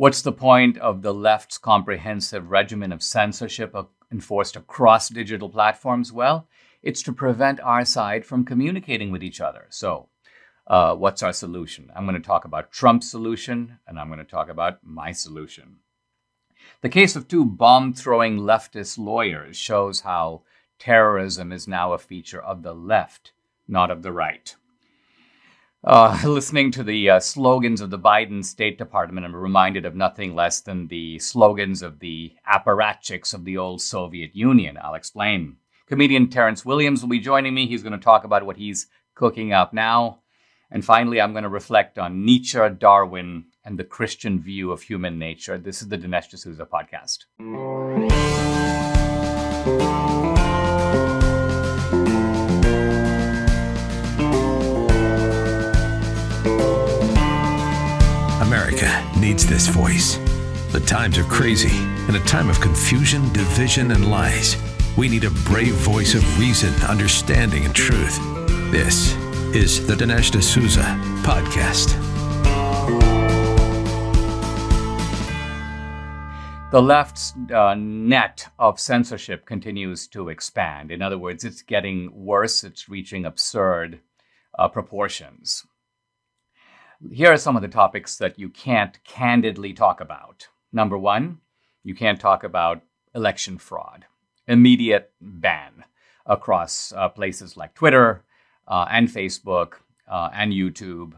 What's the point of the left's comprehensive regimen of censorship enforced across digital platforms? Well, it's to prevent our side from communicating with each other. So what's our solution? I'm going to talk about Trump's solution, and I'm going to talk about my solution. The case of two bomb-throwing leftist lawyers shows how terrorism is now a feature of the left, not of the right. Listening to the slogans of the Biden State Department, I'm reminded of nothing less than the slogans of the apparatchiks of the old Soviet Union. I'll explain. Comedian Terrence Williams will be joining me. He's going to talk about what he's cooking up now. And finally, I'm going to reflect on Nietzsche, Darwin, and the Christian view of human nature. This is the Dinesh D'Souza podcast. America needs this voice. The times are crazy. In a time of confusion, division, and lies, we need a brave voice of reason, understanding, and truth. This is the Dinesh D'Souza podcast. The left's net of censorship continues to expand. In other words, it's getting worse. It's reaching absurd proportions. Here are some of the topics that you can't candidly talk about. Number one, you can't talk about election fraud. Immediate ban across places like Twitter and Facebook and YouTube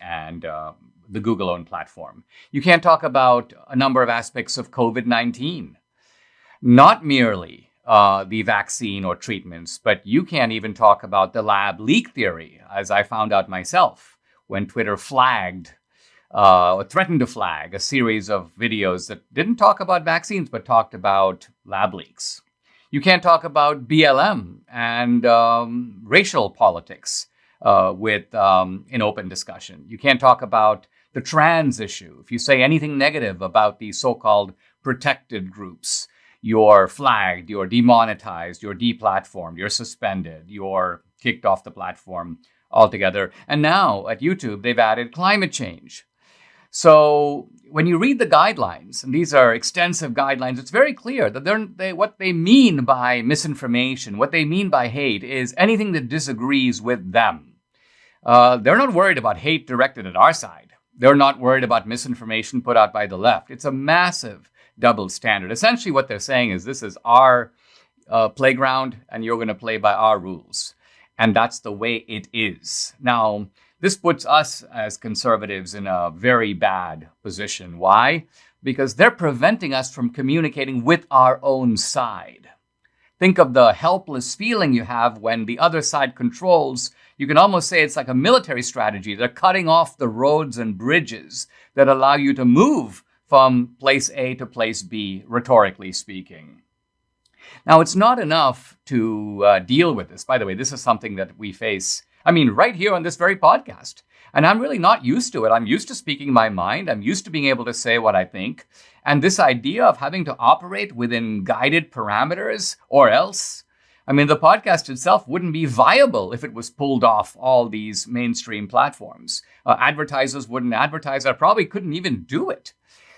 and the Google-owned platform. You can't talk about a number of aspects of COVID-19. Not merely the vaccine or treatments, but you can't even talk about the lab leak theory, as I found out myself when Twitter flagged or threatened to flag a series of videos that didn't talk about vaccines, but talked about lab leaks. You can't talk about BLM and racial politics in open discussion. You can't talk about the trans issue. If you say anything negative about the so-called protected groups, you're flagged, you're demonetized, you're deplatformed, you're suspended, you're kicked off the platform altogether. And now at YouTube, they've added climate change. So when you read the guidelines, and these are extensive guidelines, it's very clear that what they mean by misinformation, what they mean by hate is anything that disagrees with them. They're not worried about hate directed at our side. They're not worried about misinformation put out by the left. It's a massive double standard. Essentially what they're saying is this is our playground and you're going to play by our rules. And that's the way it is. Now, this puts us as conservatives in a very bad position. Why? Because they're preventing us from communicating with our own side. Think of the helpless feeling you have when the other side controls. You can almost say it's like a military strategy. They're cutting off the roads and bridges that allow you to move from place A to place B, rhetorically speaking. Now, it's not enough to deal with this. By the way, this is something that we face, right here on this very podcast. And I'm really not used to it. I'm used to speaking my mind. I'm used to being able to say what I think. And this idea of having to operate within guided parameters or else, the podcast itself wouldn't be viable if it was pulled off all these mainstream platforms. Advertisers wouldn't advertise. I probably couldn't even do it.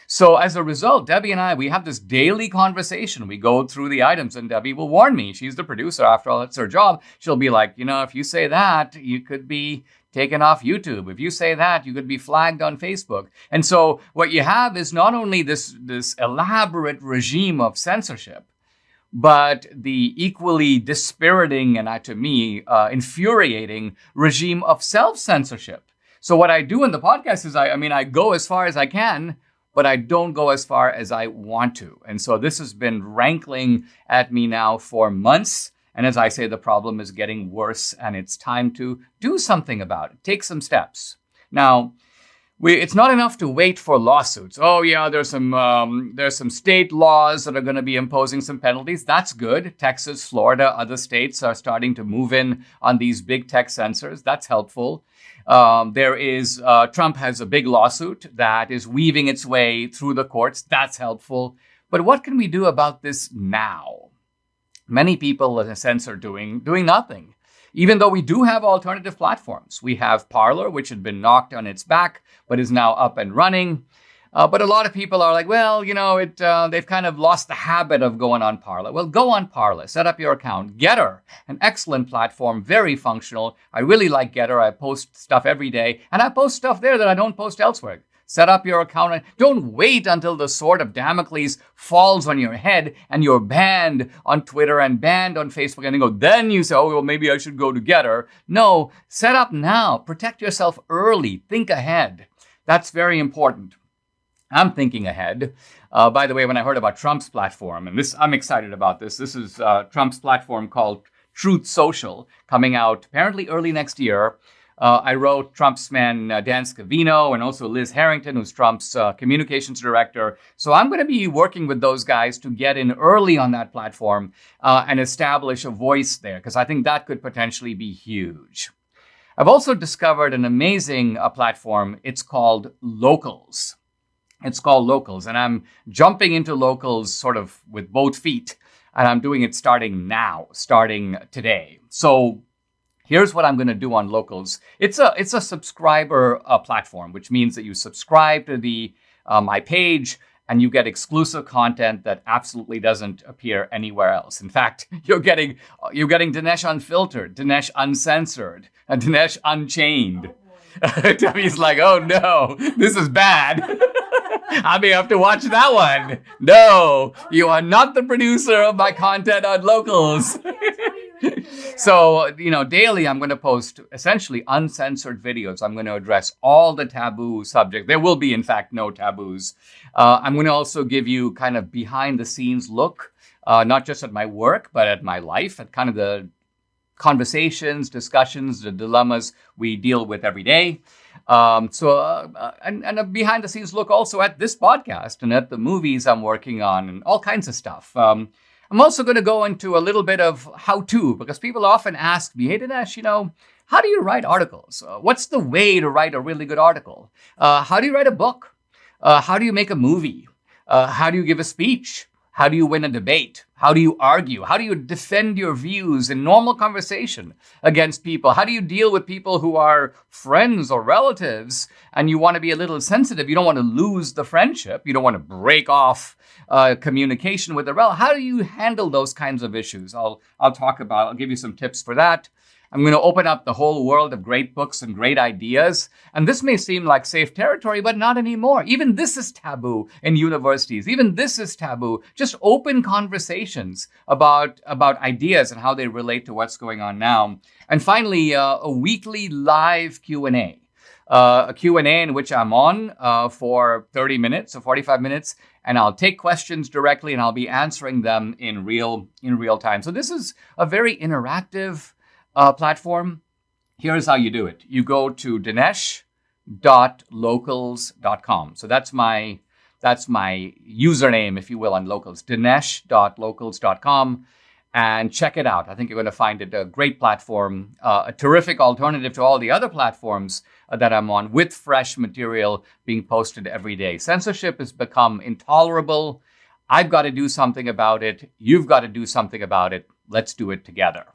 So as a result, Debbie and I, we have this daily conversation. We go through the items and Debbie will warn me. She's the producer. After all, it's her job. She'll be like, if you say that, you could be taken off YouTube. If you say that, you could be flagged on Facebook. And so what you have is not only this elaborate regime of censorship, but the equally dispiriting and, to me, infuriating regime of self-censorship. So what I do in the podcast is I go as far as I can, but I don't go as far as I want to. And so this has been rankling at me now for months. And as I say, the problem is getting worse and it's time to do something about it. Take some steps. Now, it's not enough to wait for lawsuits. Oh yeah, there's some state laws that are going to be imposing some penalties. That's good. Texas, Florida, other states are starting to move in on these big tech censors. That's helpful. Trump has a big lawsuit that is weaving its way through the courts. That's helpful. But what can we do about this now? Many people, in a sense, are doing nothing. Even though we do have alternative platforms. We have Parler, which had been knocked on its back, but is now up and running. But a lot of people are like, well, they've kind of lost the habit of going on Parler. Well, go on Parler, set up your account. Getter, an excellent platform, very functional. I really like Getter. I post stuff every day, and I post stuff there that I don't post elsewhere. Set up your account and don't wait until the sword of Damocles falls on your head and you're banned on Twitter and banned on Facebook. And then you say, oh, well, maybe I should go to Getter. No, set up now. Protect yourself early. Think ahead. That's very important. I'm thinking ahead. By the way, when I heard about Trump's platform, and I'm excited about this. This is Trump's platform called Truth Social, coming out apparently early next year. I wrote Trump's man, Dan Scavino, and also Liz Harrington, who's Trump's communications director. So I'm going to be working with those guys to get in early on that platform and establish a voice there, because I think that could potentially be huge. I've also discovered an amazing platform. It's called Locals. And I'm jumping into Locals sort of with both feet, and I'm doing it starting today. So here's what I'm going to do on Locals. It's a subscriber platform, which means that you subscribe to my page and you get exclusive content that absolutely doesn't appear anywhere else. In fact, you're getting Dinesh Unfiltered, Dinesh Uncensored, and Dinesh Unchained. Tommy's like, oh no, this is bad. I may have to watch that one. No, you are not the producer of my content on Locals. So, daily I'm going to post essentially uncensored videos. I'm going to address all the taboo subjects. There will be, in fact, no taboos. I'm going to also give you kind of behind the scenes look, not just at my work, but at my life, at kind of the conversations, discussions, the dilemmas we deal with every day. And a behind the scenes look also at this podcast and at the movies I'm working on and all kinds of stuff. I'm also going to go into a little bit of how-to, because people often ask me, hey, Dinesh, how do you write articles? What's the way to write a really good article? How do you write a book? How do you make a movie? How do you give a speech? How do you win a debate? How do you argue? How do you defend your views in normal conversation against people? How do you deal with people who are friends or relatives and you want to be a little sensitive? You don't want to lose the friendship. You don't want to break off communication with the relative. How do you handle those kinds of issues? I'll give you some tips for that. I'm going to open up the whole world of great books and great ideas. And this may seem like safe territory, but not anymore. Even this is taboo in universities. Even this is taboo. Just open conversations about ideas and how they relate to what's going on now. And finally, a weekly live Q&A. A Q&A in which I'm on for 30 minutes or 45 minutes. And I'll take questions directly and I'll be answering them in real time. So this is a very interactive platform. Here's how you do it. You go to dinesh.locals.com. So that's my username, if you will, on Locals, dinesh.locals.com, and check it out. I think you're going to find it a great platform, a terrific alternative to all the other platforms that I'm on, with fresh material being posted every day. Censorship has become intolerable. I've got to do something about it. You've got to do something about it. Let's do it together.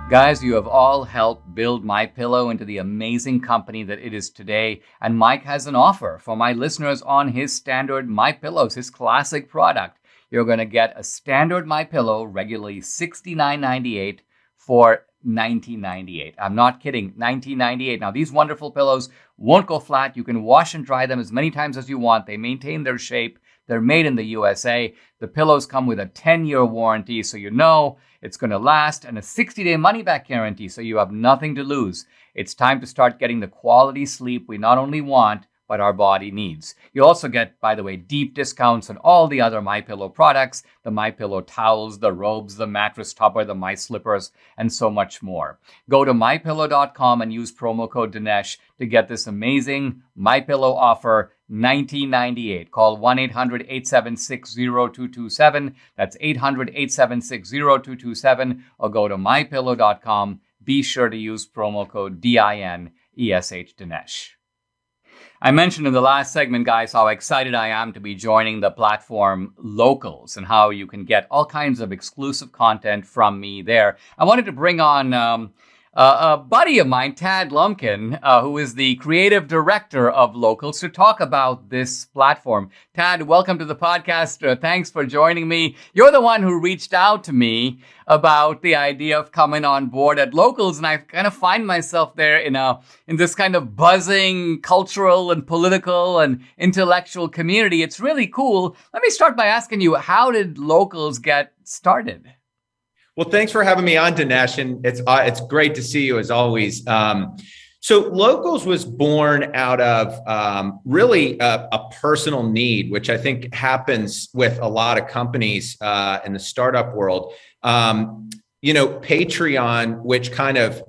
Guys, you have all helped build MyPillow into the amazing company that it is today. And Mike has an offer for my listeners on his standard MyPillows, his classic product. You're going to get a standard MyPillow, regularly $69.98 for $19.98. I'm not kidding, $19.98. Now, these wonderful pillows won't go flat. You can wash and dry them as many times as you want. They maintain their shape. They're made in the USA. The pillows come with a 10-year warranty, so you know it's going to last, and a 60-day money-back guarantee, so you have nothing to lose. It's time to start getting the quality sleep we not only want, but our body needs. You also get, by the way, deep discounts on all the other MyPillow products, the MyPillow towels, the robes, the mattress topper, the My Slippers, and so much more. Go to MyPillow.com and use promo code Dinesh to get this amazing MyPillow offer, $19.98. Call 1-800-876-0227. That's 800-876-0227. Or go to MyPillow.com. Be sure to use promo code DINESH, Dinesh. I mentioned in the last segment, guys, how excited I am to be joining the platform Locals and how you can get all kinds of exclusive content from me there. I wanted to bring on a buddy of mine, Tad Lumpkin, who is the creative director of Locals, to talk about this platform. Tad, welcome to the podcast. Thanks for joining me. You're the one who reached out to me about the idea of coming on board at Locals, and I kind of find myself there in this kind of buzzing cultural and political and intellectual community. It's really cool. Let me start by asking you, how did Locals get started? Well, thanks for having me on, Dinesh, and it's great to see you as always. So Locals was born out of really a personal need, which I think happens with a lot of companies in the startup world. Patreon, which kind of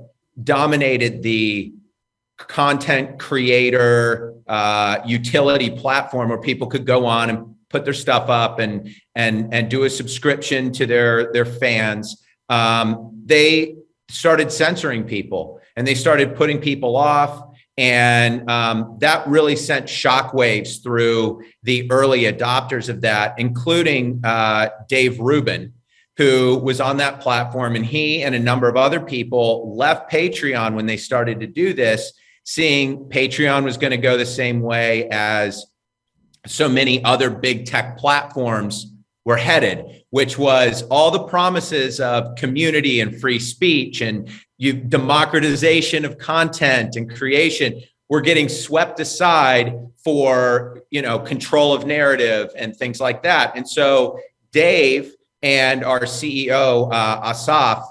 dominated the content creator utility platform where people could go on and put their stuff up and do a subscription to their fans. They started censoring people and they started putting people off. And that really sent shockwaves through the early adopters of that, including Dave Rubin, who was on that platform. And he and a number of other people left Patreon when they started to do this, seeing Patreon was going to go the same way as so many other big tech platforms were headed, which was all the promises of community and free speech and democratization of content and creation were getting swept aside for, control of narrative and things like that. And so Dave and our CEO, Asaf,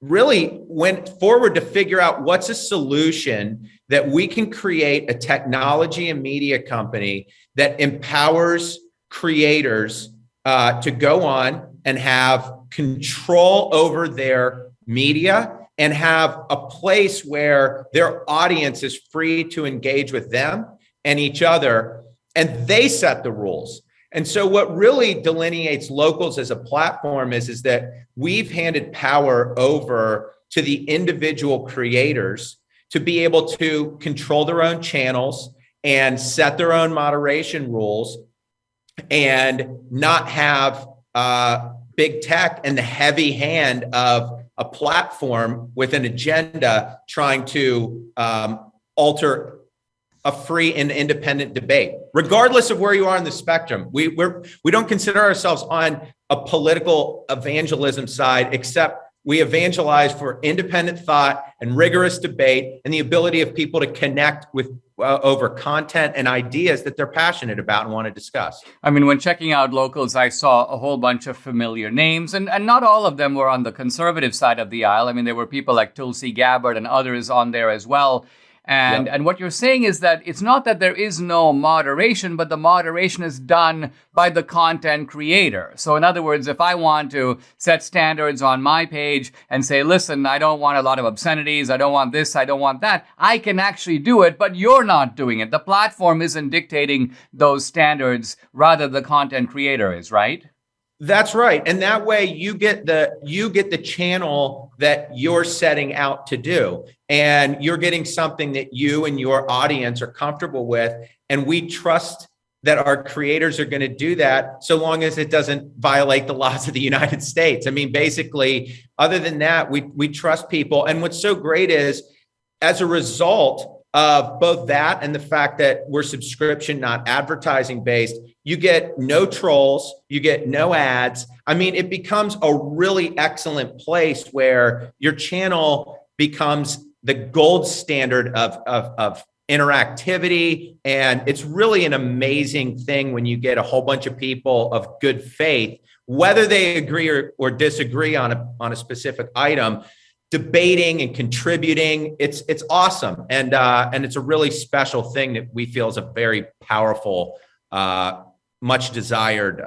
really went forward to figure out what's a solution that we can create a technology and media company that empowers creators to go on and have control over their media and have a place where their audience is free to engage with them and each other, and they set the rules. And so what really delineates Locals as a platform is that we've handed power over to the individual creators to be able to control their own channels and set their own moderation rules and not have big tech and the heavy hand of a platform with an agenda trying to alter a free and independent debate, regardless of where you are in the spectrum. We don't consider ourselves on a political evangelism side, except we evangelize for independent thought and rigorous debate and the ability of people to connect with over content and ideas that they're passionate about and want to discuss. I mean, when checking out Locals, I saw a whole bunch of familiar names, and not all of them were on the conservative side of the aisle. I mean, there were people like Tulsi Gabbard and others on there as well. And what you're saying is that it's not that there is no moderation, but the moderation is done by the content creator. So in other words, if I want to set standards on my page and say, listen, I don't want a lot of obscenities, I don't want this, I don't want that, I can actually do it, but you're not doing it. The platform isn't dictating those standards, rather the content creator is, right? That's right. And that way you get the channel that you're setting out to do. And you're getting something that you and your audience are comfortable with. And we trust that our creators are going to do that so long as it doesn't violate the laws of the United States. I mean, basically, other than that, we trust people. And what's so great is, as a result of both that and the fact that we're subscription, not advertising based, you get no trolls, you get no ads. I mean, it becomes a really excellent place where your channel becomes the gold standard of interactivity. And it's really an amazing thing when you get a whole bunch of people of good faith, whether they agree or disagree on a specific item, debating and contributing. It's awesome. And it's a really special thing that we feel is a very powerful, much desired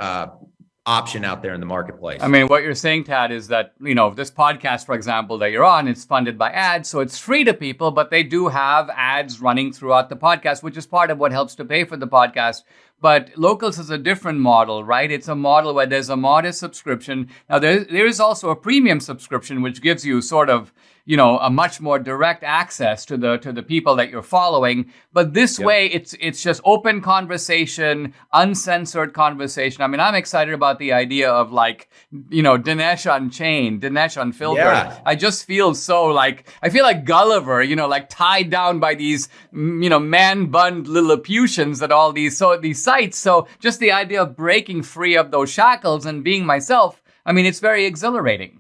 option out there in the marketplace. I mean, what you're saying, Tad, is that, this podcast, for example, that you're on, it's funded by ads, so it's free to people, but they do have ads running throughout the podcast, which is part of what helps to pay for the podcast. But Locals is a different model, right? It's a model where there's a modest subscription. Now, there is also a premium subscription, which gives you sort of, a much more direct access to the people that you're following. But this way, it's just open conversation, uncensored conversation. I mean, I'm excited about the idea of Dinesh Unchained, Dinesh Unfiltered. Yeah. I just feel I feel like Gulliver, tied down by these, man-bunned Lilliputians at all these sites. So just the idea of breaking free of those shackles and being myself, I mean, it's very exhilarating.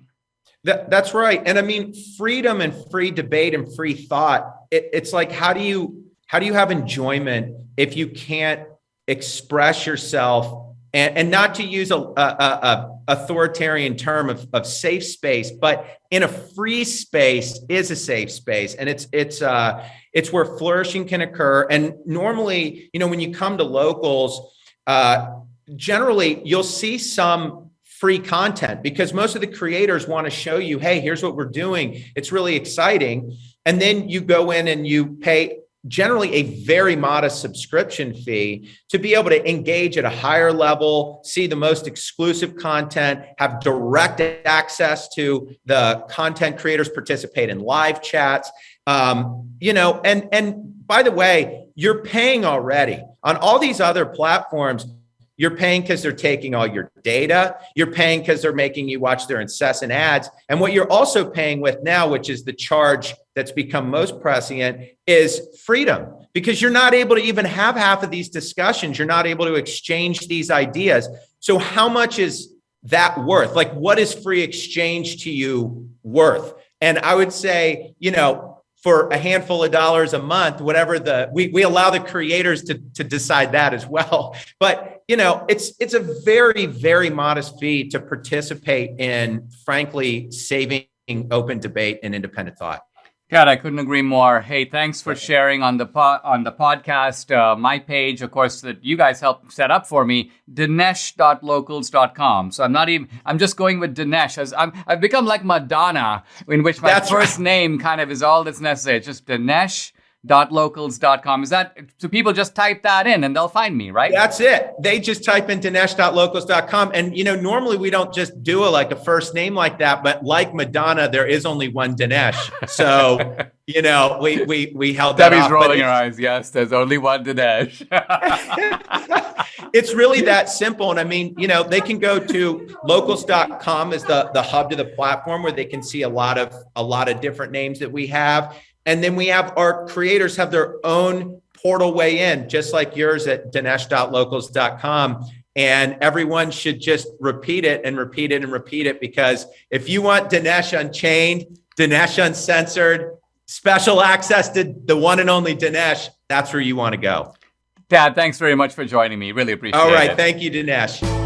That's right. And I mean, freedom and free debate and free thought, it's like, how do you have enjoyment if you can't express yourself and not to use a authoritarian term of safe space, but in a free space is a safe space. And it's where flourishing can occur. And normally, when you come to Locals, generally you'll see some free content because most of the creators want to show you, hey, here's what we're doing. It's really exciting. And then you go in and you pay generally a very modest subscription fee to be able to engage at a higher level, see the most exclusive content, have direct access to the content creators, participate in live chats. And by the way, you're paying already on all these other platforms. You're paying because they're taking all your data. You're paying because they're making you watch their incessant ads. And what you're also paying with now, which is the charge that's become most prescient, is freedom. Because you're not able to even have half of these discussions. You're not able to exchange these ideas. So how much is that worth? Like, what is free exchange to you worth? And I would say, for a handful of dollars a month, whatever we allow the creators to decide that as well. But, it's a very, very modest fee to participate in, frankly, saving open debate and independent thought. God, I couldn't agree more. Hey, thanks for sharing on the podcast. My page, of course, that you guys helped set up for me, dinesh.locals.com. So I'm just going with Dinesh. I've become like Madonna, in which my first name kind of is all that's necessary. It's just dinesh.locals.com. So people just type that in and they'll find me, right? That's it. They just type in dinesh.locals.com. And, normally we don't just do a first name like that, but like Madonna, there is only one Dinesh. So, we held that Debbie's off, rolling her eyes. Yes, there's only one Dinesh. It's really that simple. And I mean, they can go to locals.com as the hub to the platform where they can see a lot of different names that we have. And then we have our creators have their own portal way in, just like yours at dinesh.locals.com. And everyone should just repeat it and repeat it and repeat it, because if you want Dinesh Unchained, Dinesh Uncensored, special access to the one and only Dinesh, that's where you want to go. Dad, thanks very much for joining me. Really appreciate it. All right. Thank you, Dinesh.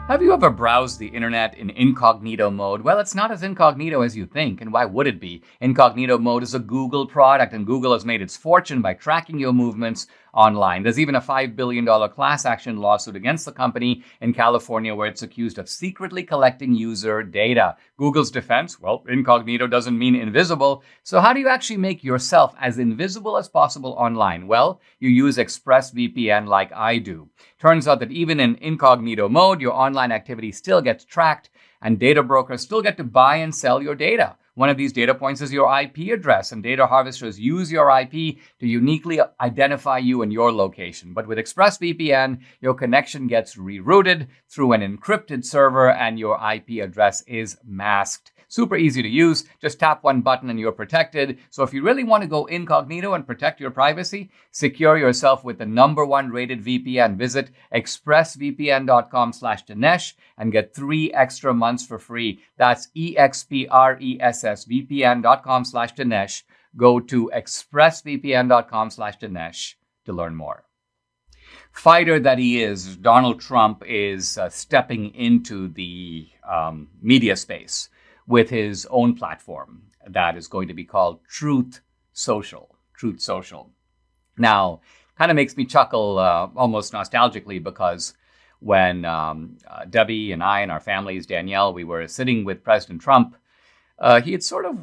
Have you ever browsed the internet in incognito mode? Well, it's not as incognito as you think, and why would it be? Incognito mode is a Google product, and Google has made its fortune by tracking your movements online. There's even a $5 billion class action lawsuit against the company in California where it's accused of secretly collecting user data. Google's defense, well, incognito doesn't mean invisible. So how do you actually make yourself as invisible as possible online? Well, you use ExpressVPN like I do. Turns out that even in incognito mode, your online activity still gets tracked, and data brokers still get to buy and sell your data. One of these data points is your IP address, and data harvesters use your IP to uniquely identify you and your location. But with ExpressVPN, your connection gets rerouted through an encrypted server, and your IP address is masked. Super easy to use. Just tap one button and you're protected. So if you really want to go incognito and protect your privacy, secure yourself with the #1 rated VPN. Visit expressvpn.com/Dinesh and get 3 extra months for free. That's expressvpn.com/Dinesh. Go to expressvpn.com/Dinesh to learn more. Fighter that he is, Donald Trump is stepping into the media space with his own platform that is going to be called Truth Social. Truth Social. Now, kind of makes me chuckle almost nostalgically, because when Debbie and I and our families, Danielle, we were sitting with President Trump he had sort of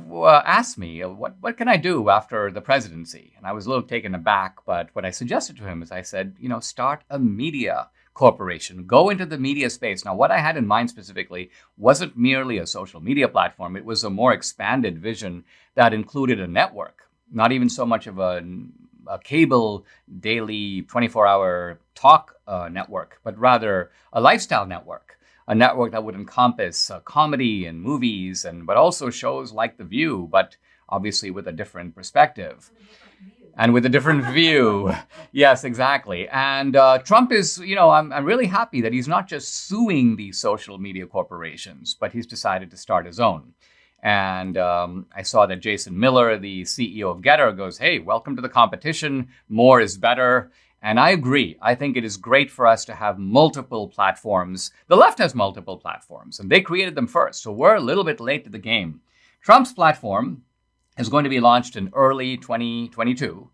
asked me, what can I do after the presidency? And I was a little taken aback, but what I suggested to him is I said, start a media corporation, go into the media space. Now, what I had in mind specifically wasn't merely a social media platform. It was a more expanded vision that included a network, not even so much of a cable daily 24-hour talk network, but rather a lifestyle network. A network that would encompass comedy and movies, but also shows like The View, but obviously with a different perspective. And with a different view. Yes, exactly. And Trump is, I'm really happy that he's not just suing these social media corporations, but he's decided to start his own. And I saw that Jason Miller, the CEO of Getter, goes, hey, welcome to the competition. More is better. And I agree. I think it is great for us to have multiple platforms. The left has multiple platforms, and they created them first. So we're a little bit late to the game. Trump's platform is going to be launched in early 2022.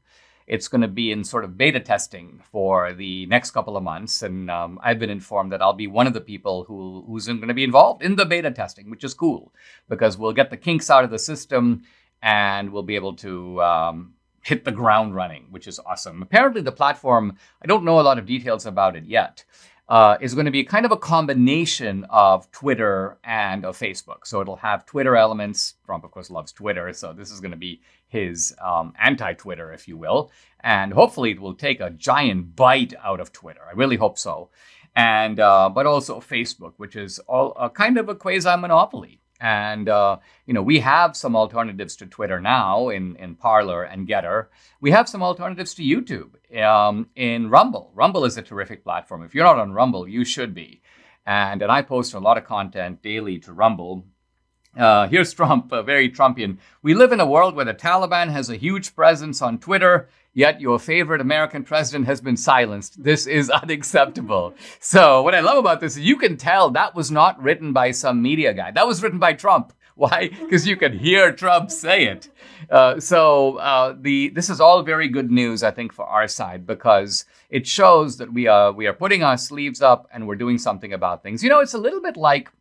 It's going to be in sort of beta testing for the next couple of months. And I've been informed that I'll be one of the people who's going to be involved in the beta testing, which is cool because we'll get the kinks out of the system and we'll be able to hit the ground running, which is awesome. Apparently the platform, I don't know a lot of details about it yet, is going to be kind of a combination of Twitter and of Facebook. So it'll have Twitter elements. Trump, of course, loves Twitter. So this is going to be his anti-Twitter, if you will. And hopefully it will take a giant bite out of Twitter. I really hope so. And but also Facebook, which is all kind of a quasi-monopoly. And, we have some alternatives to Twitter now in Parler and Getter. We have some alternatives to YouTube in Rumble. Rumble is a terrific platform. If you're not on Rumble, you should be. And I post a lot of content daily to Rumble. Here's Trump, very Trumpian. We live in a world where the Taliban has a huge presence on Twitter, yet your favorite American president has been silenced. This is unacceptable. So what I love about this is you can tell that was not written by some media guy. That was written by Trump. Why? Because you could hear Trump say it. This is all very good news, I think, for our side, because it shows that we are putting our sleeves up and we're doing something about things. It's a little bit like,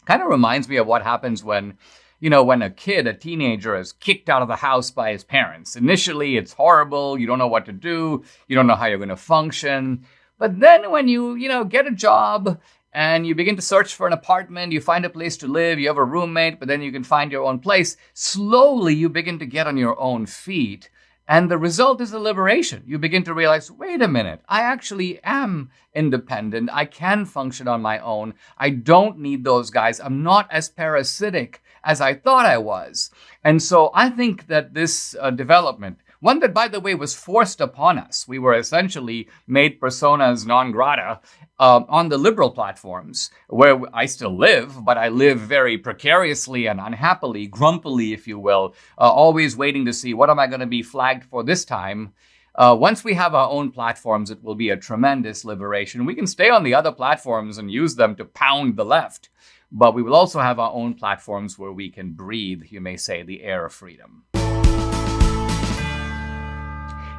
kind of reminds me of what happens when a teenager is kicked out of the house by his parents. Initially, it's horrible. You don't know what to do. You don't know how you're going to function. But then when you get a job and you begin to search for an apartment, you find a place to live, you have a roommate, but then you can find your own place. Slowly, you begin to get on your own feet. And the result is a liberation. You begin to realize, wait a minute, I actually am independent. I can function on my own. I don't need those guys. I'm not as parasitic as I thought I was. And so I think that this development, one that, by the way, was forced upon us. We were essentially made personas non grata on the liberal platforms where I still live, but I live very precariously and unhappily, grumpily, if you will, always waiting to see what am I going to be flagged for this time. Once we have our own platforms, it will be a tremendous liberation. We can stay on the other platforms and use them to pound the left, but we will also have our own platforms where we can breathe, you may say, the air of freedom.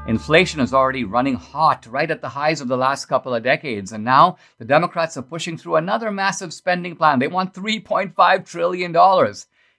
Inflation is already running hot, right at the highs of the last couple of decades. And now the Democrats are pushing through another massive spending plan. They want $3.5 trillion.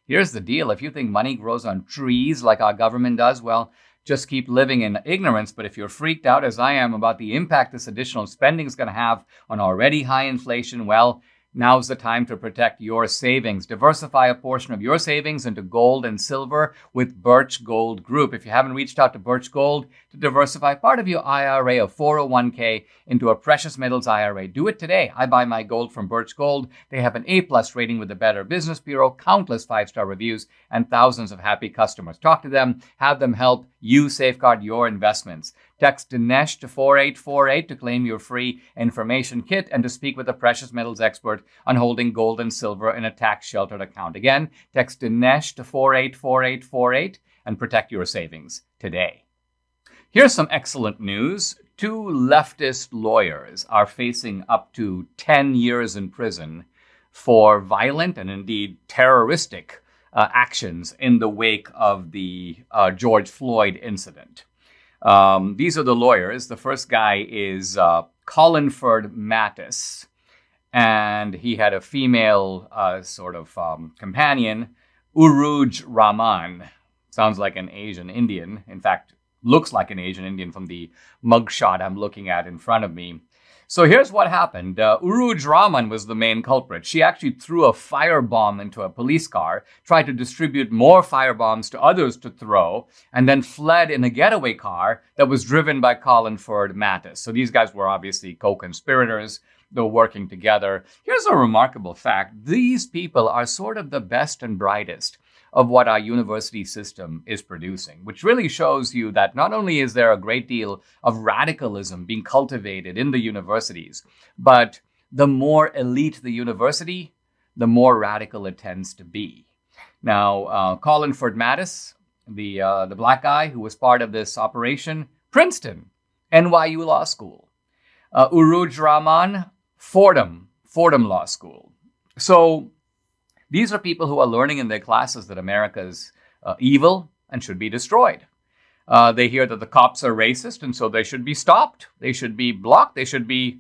Here's the deal. If you think money grows on trees like our government does, well, just keep living in ignorance. But if you're freaked out, as I am, about the impact this additional spending is going to have on already high inflation, well, now's the time to protect your savings. Diversify a portion of your savings into gold and silver with Birch Gold Group. If you haven't reached out to Birch Gold to diversify part of your IRA of 401k into a precious metals IRA, do it today. I buy my gold from Birch Gold. They have an A+ rating with the Better Business Bureau, countless 5-star reviews, and thousands of happy customers. Talk to them, have them help you safeguard your investments. Text Dinesh to 4848 to claim your free information kit and to speak with a precious metals expert on holding gold and silver in a tax-sheltered account. Again, text Dinesh to 484848 and protect your savings today. Here's some excellent news. 2 leftist lawyers are facing up to 10 years in prison for violent and indeed terroristic actions in the wake of the George Floyd incident. These are the lawyers. The first guy is Collinford Mattis, and he had a female companion Uruj Rahman. Sounds like an Asian Indian. In fact, looks like an Asian Indian from the mugshot I'm looking at in front of me. So here's what happened. Uruj Rahman was the main culprit. She actually threw a firebomb into a police car, tried to distribute more firebombs to others to throw, and then fled in a getaway car that was driven by Collinford Mattis. So these guys were obviously co-conspirators. They were working together. Here's a remarkable fact. These people are sort of the best and brightest of what our university system is producing, which really shows you that not only is there a great deal of radicalism being cultivated in the universities, but the more elite the university, the more radical it tends to be. Now, Collinford Mattis, the black guy who was part of this operation, Princeton, NYU Law School. Uruj Rahman, Fordham Law School. So these are people who are learning in their classes that America is evil and should be destroyed. They hear that the cops are racist, and so they should be stopped. They should be blocked. They should be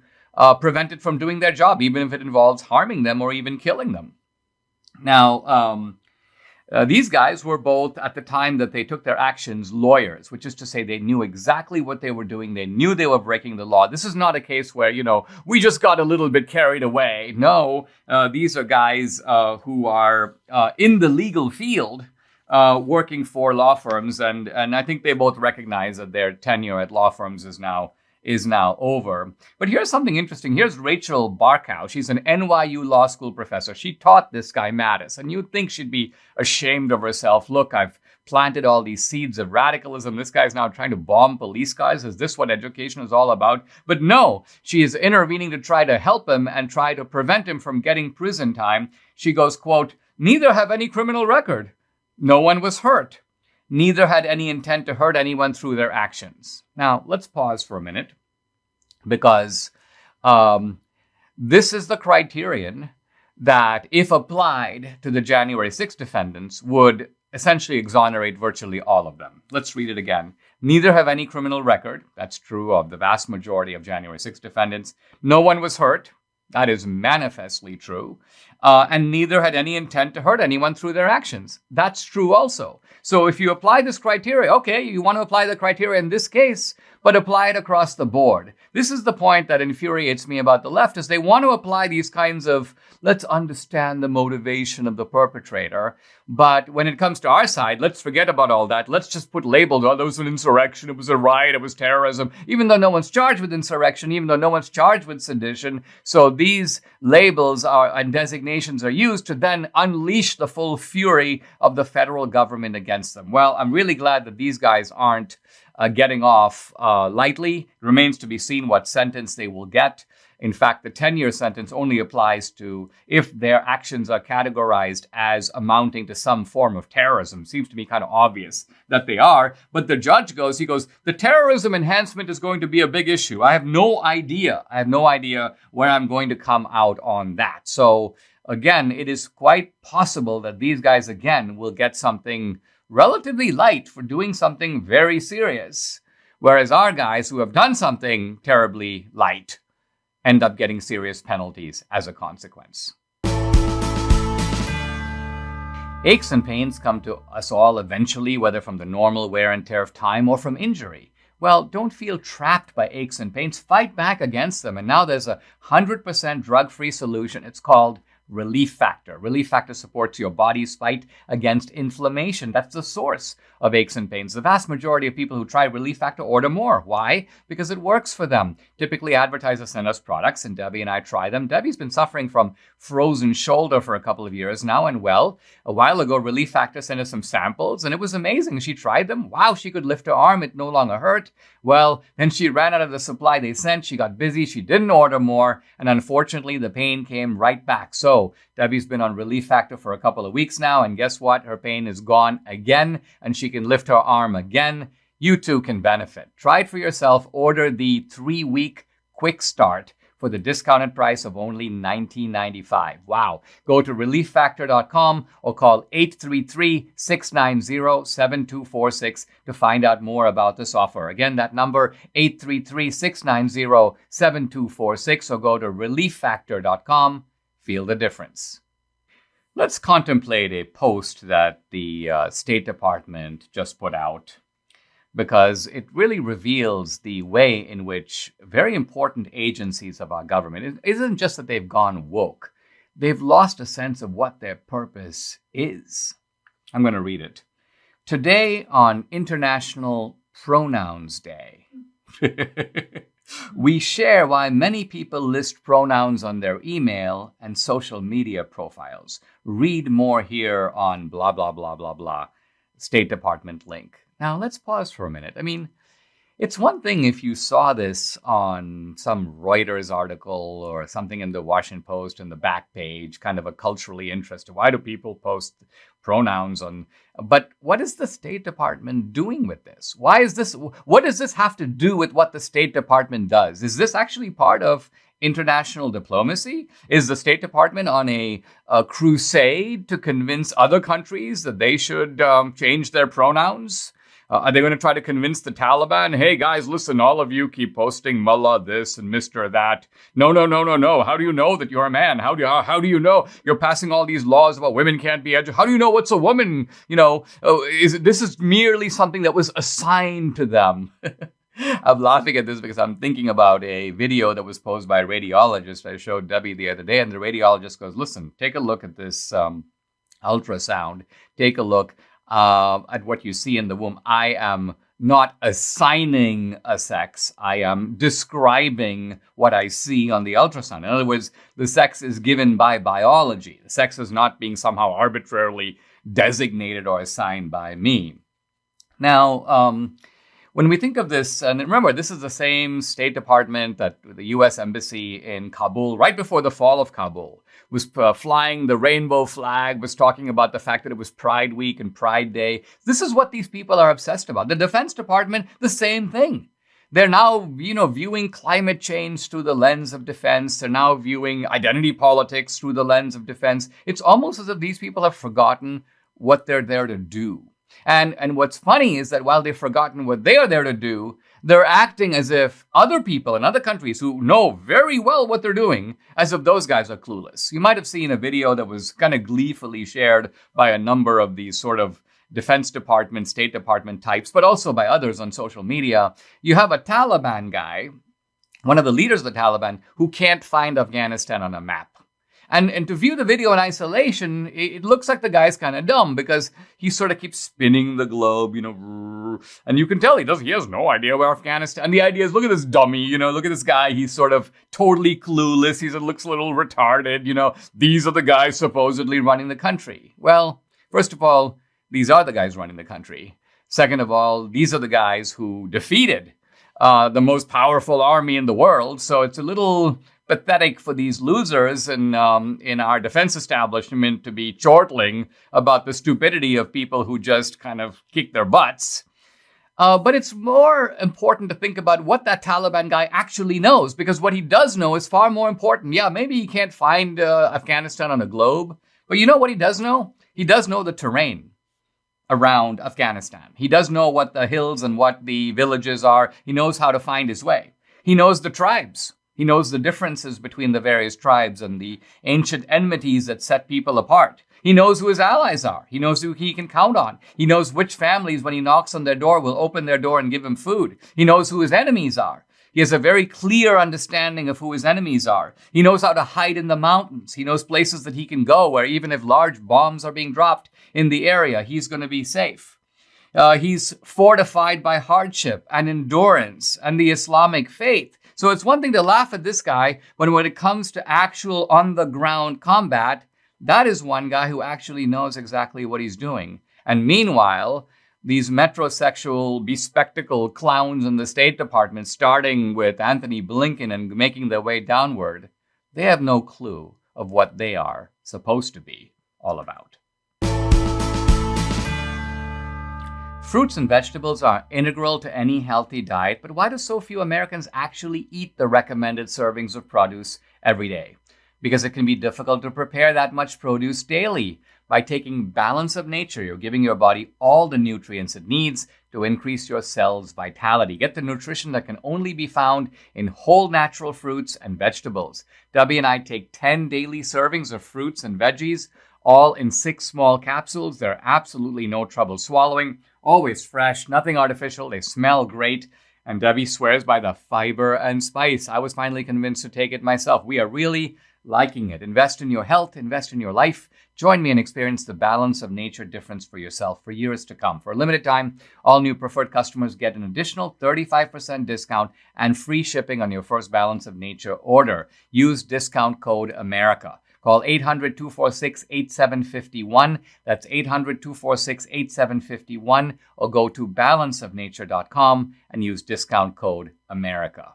prevented from doing their job, even if it involves harming them or even killing them. Now, these guys were both, at the time that they took their actions, lawyers, which is to say they knew exactly what they were doing. They knew they were breaking the law. This is not a case where, we just got a little bit carried away. No, these are guys who are in the legal field working for law firms. And I think they both recognize that their tenure at law firms is now over. But here's something interesting. Here's Rachel Barkow. She's an NYU law school professor. She taught this guy Mattis, and you'd think she'd be ashamed of herself. Look, I've planted all these seeds of radicalism. This guy's now trying to bomb police cars. Is this what education is all about? But no, she is intervening to try to help him and try to prevent him from getting prison time. She goes, quote, "Neither have any criminal record. No one was hurt. Neither had any intent to hurt anyone through their actions." Now, let's pause for a minute, because this is the criterion that, if applied to the January 6th defendants, would essentially exonerate virtually all of them. Let's read it again. Neither have any criminal record. That's true of the vast majority of January 6th defendants. No one was hurt. That is manifestly true. And neither had any intent to hurt anyone through their actions. That's true also. So if you apply this criteria, okay, you want to apply the criteria in this case, but apply it across the board. This is the point that infuriates me about the left, is they want to apply these kinds of, let's understand the motivation of the perpetrator. But when it comes to our side, let's forget about all that. Let's just put labels. Oh, there was an insurrection. It was a riot. It was terrorism. Even though no one's charged with insurrection, even though no one's charged with sedition. So these labels and designations are used to then unleash the full fury of the federal government against them. Well, I'm really glad that these guys aren't getting off lightly. It remains to be seen what sentence they will get. In fact, the 10-year sentence only applies to if their actions are categorized as amounting to some form of terrorism. Seems to me kind of obvious that they are. But the judge goes, the terrorism enhancement is going to be a big issue. I have no idea. Where I'm going to come out on that. So again, it is quite possible that these guys, again, will get something relatively light for doing something very serious. Whereas our guys who have done something terribly light end up getting serious penalties as a consequence. Aches and pains come to us all eventually, whether from the normal wear and tear of time or from injury. Well, don't feel trapped by aches and pains. Fight back against them. And now there's a 100% drug-free solution. It's called Relief Factor. Relief Factor supports your body's fight against inflammation. That's the source of aches and pains. The vast majority of people who try Relief Factor order more. Why? Because it works for them. Typically, advertisers send us products, and Debbie and I try them. Debbie's been suffering from frozen shoulder for a couple of years now, and well, a while ago, Relief Factor sent us some samples, and it was amazing. She tried them. Wow, she could lift her arm. It no longer hurt. Well, then she ran out of the supply they sent. She got busy. She didn't order more, and unfortunately, the pain came right back. So Debbie's been on Relief Factor for a couple of weeks now, and guess what? Her pain is gone again, and she can lift her arm again. You too can benefit. Try it for yourself. Order the 3-week quick start for the discounted price of only $19.95. Wow. Go to relieffactor.com or call 833-690-7246 to find out more about this offer. Again, that number, 833-690-7246, or go to relieffactor.com. Feel the difference. Let's contemplate a post that the State Department just put out, because it really reveals the way in which very important agencies of our government, it isn't just that they've gone woke, they've lost a sense of what their purpose is. I'm going to read it. Today, on International Pronouns Day, we share why many people list pronouns on their email and social media profiles. Read more here on blah, blah, blah, blah, blah, State Department link. Now, let's pause for a minute. I mean, it's one thing if you saw this on some Reuters article or something in the Washington Post in the back page, kind of a culturally interested. Why do people post pronouns on? But what is the State Department doing with this? Why is this? What does this have to do with what the State Department does? Is this actually part of international diplomacy? Is the State Department on a crusade to convince other countries that they should change their pronouns? Are they going to try to convince the Taliban, hey, guys, listen, all of you keep posting mullah this and Mr. that. No. How do you know that you're a man? How do you know you're passing all these laws about women can't be educated? How do you know what's a woman? This is merely something that was assigned to them. I'm laughing at this because I'm thinking about a video that was posed by a radiologist. I showed Debbie the other day, and the radiologist goes, listen, take a look at this ultrasound. Take a look at what you see in the womb. I am not assigning a sex. I am describing what I see on the ultrasound. In other words, the sex is given by biology. The sex is not being somehow arbitrarily designated or assigned by me. Now, when we think of this, and remember, this is the same State Department that the U.S. Embassy in Kabul, right before the fall of Kabul, was flying the rainbow flag, was talking about the fact that it was Pride Week and Pride Day. This is what these people are obsessed about. The Defense Department, the same thing. They're now, viewing climate change through the lens of defense. They're now viewing identity politics through the lens of defense. It's almost as if these people have forgotten what they're there to do. And what's funny is that while they've forgotten what they are there to do, they're acting as if other people in other countries who know very well what they're doing, as if those guys are clueless. You might have seen a video that was kind of gleefully shared by a number of these sort of Defense Department, State Department types, but also by others on social media. You have a Taliban guy, one of the leaders of the Taliban, who can't find Afghanistan on a map. And to view the video in isolation, it looks like the guy's kind of dumb because he sort of keeps spinning the globe, and you can tell he has no idea where Afghanistan. And the idea is, look at this dummy, look at this guy. He's sort of totally clueless. He looks a little retarded. These are the guys supposedly running the country. Well, first of all, these are the guys running the country. Second of all, these are the guys who defeated the most powerful army in the world. So it's a little pathetic for these losers in our defense establishment to be chortling about the stupidity of people who just kind of kick their butts. But it's more important to think about what that Taliban guy actually knows, because what he does know is far more important. Yeah, maybe he can't find Afghanistan on a globe, but you know what he does know? He does know the terrain around Afghanistan. He does know what the hills and what the villages are. He knows how to find his way. He knows the tribes. He knows the differences between the various tribes and the ancient enmities that set people apart. He knows who his allies are. He knows who he can count on. He knows which families, when he knocks on their door, will open their door and give him food. He knows who his enemies are. He has a very clear understanding of who his enemies are. He knows how to hide in the mountains. He knows places that he can go where even if large bombs are being dropped in the area, he's going to be safe. He's fortified by hardship and endurance and the Islamic faith. So it's one thing to laugh at this guy, but when it comes to actual on-the-ground combat, that is one guy who actually knows exactly what he's doing. And meanwhile, these metrosexual, bespectacled clowns in the State Department, starting with Anthony Blinken and making their way downward, they have no clue of what they are supposed to be all about. Fruits and vegetables are integral to any healthy diet, but why do so few Americans actually eat the recommended servings of produce every day? Because it can be difficult to prepare that much produce daily. By taking balance of nature, you're giving your body all the nutrients it needs to increase your cells' vitality. Get the nutrition that can only be found in whole natural fruits and vegetables. Debbie and I take 10 daily servings of fruits and veggies all in 6 small capsules. They're absolutely no trouble swallowing, always fresh, nothing artificial. They smell great. And Debbie swears by the fiber and spice. I was finally convinced to take it myself. We are really liking it. Invest in your health, invest in your life. Join me and experience the balance of nature difference for yourself for years to come. For a limited time, all new preferred customers get an additional 35% discount and free shipping on your first Balance of Nature order. Use discount code AMERICA. Call 800-246-8751. That's 800-246-8751. Or go to balanceofnature.com and use discount code AMERICA.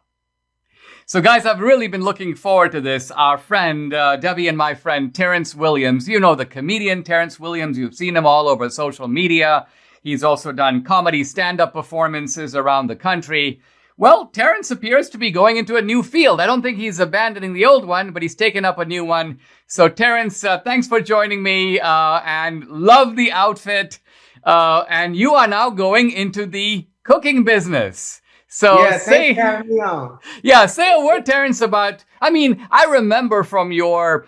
So guys, I've really been looking forward to this. Our friend, Debbie and my friend, Terence Williams. You know the comedian Terence Williams. You've seen him all over social media. He's also done comedy stand-up performances around the country. Well, Terence appears to be going into a new field. I don't think he's abandoning the old one, but he's taken up a new one. So Terence, thanks for joining me and love the outfit. And you are now going into the cooking business. So yeah, say a word, Terence, about, I remember from your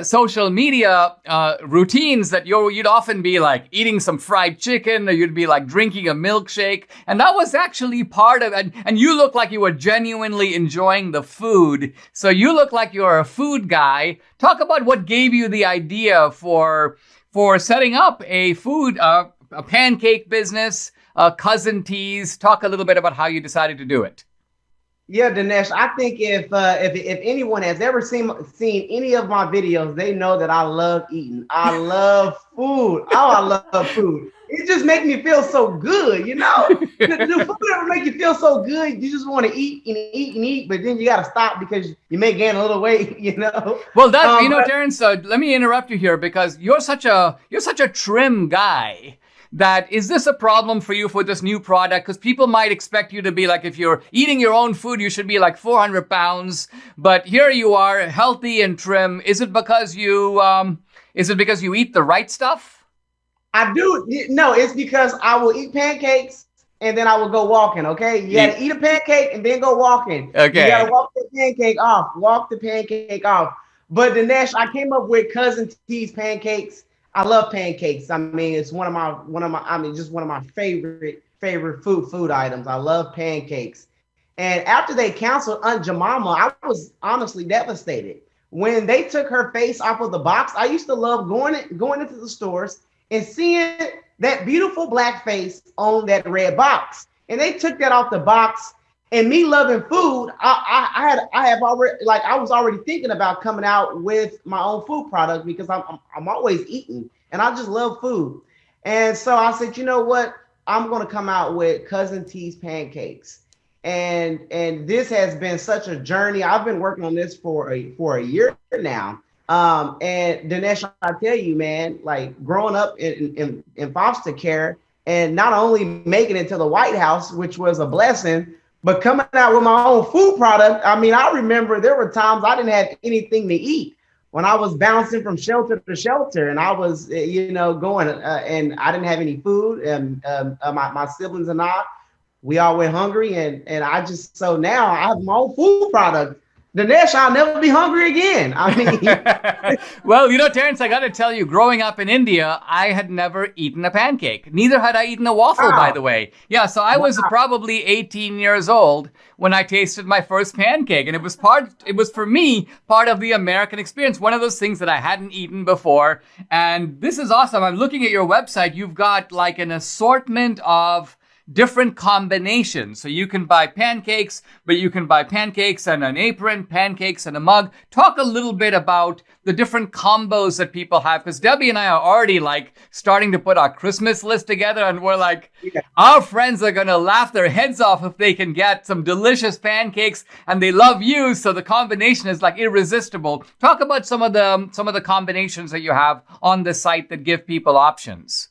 social media routines that you'd often be like eating some fried chicken, or you'd be like drinking a milkshake. And that was actually part of it. And you look like you were genuinely enjoying the food. So you look like you're a food guy. Talk about what gave you the idea for setting up a pancake business, cousin teas. Talk a little bit about how you decided to do it. Yeah, Dinesh, I think if anyone has ever seen any of my videos, they know that I love eating. I love food. Oh, I love food. It just makes me feel so good, you know? The food ever make you feel so good, you just want to eat and eat and eat, but then you got to stop because you may gain a little weight, you know? Well, Terence, let me interrupt you here because you're such a trim guy. Is this a problem for you for this new product? Because people might expect you to be like, if you're eating your own food, you should be like 400 pounds. But here you are, healthy and trim. Is it because you eat the right stuff? I do. No, it's because I will eat pancakes and then I will go walking. Okay, you got to eat a pancake and then go walking. Okay, you got to walk the pancake off. Walk the pancake off. But Dinesh, I came up with Cousin T's pancakes. I love pancakes. It's one of my favorite food items. I love pancakes. And after they canceled Aunt Jemima, I was honestly devastated. When they took her face off of the box, I used to love going into the stores and seeing that beautiful black face on that red box. And they took that off the box. And me loving food, I was already thinking about coming out with my own food product because I'm always eating and I just love food. And so I said, you know what? I'm going to come out with Cousin T's pancakes. And this has been such a journey. I've been working on this for a year now. And Dinesh, I tell you, man, like growing up in foster care and not only making it to the White House, which was a blessing, but coming out with my own food product. I remember there were times I didn't have anything to eat when I was bouncing from shelter to shelter, and I was, going, and I didn't have any food. And my siblings and we all went hungry, and so now I have my own food product. Dinesh, I'll never be hungry again. Well, Terence, I got to tell you, growing up in India, I had never eaten a pancake. Neither had I eaten a waffle, by the way. Yeah, so I was probably 18 years old when I tasted my first pancake. And it was for me, part of the American experience, one of those things that I hadn't eaten before. And this is awesome. I'm looking at your website. You've got like an assortment of different combinations. So you can buy pancakes, but you can buy pancakes and an apron, pancakes and a mug. Talk a little bit about the different combos that people have, because Debbie and I are already like starting to put our Christmas list together, and we're like, our friends are going to laugh their heads off if they can get some delicious pancakes, and they love you. So the combination is like irresistible. Talk about some of the combinations that you have on the site that give people options.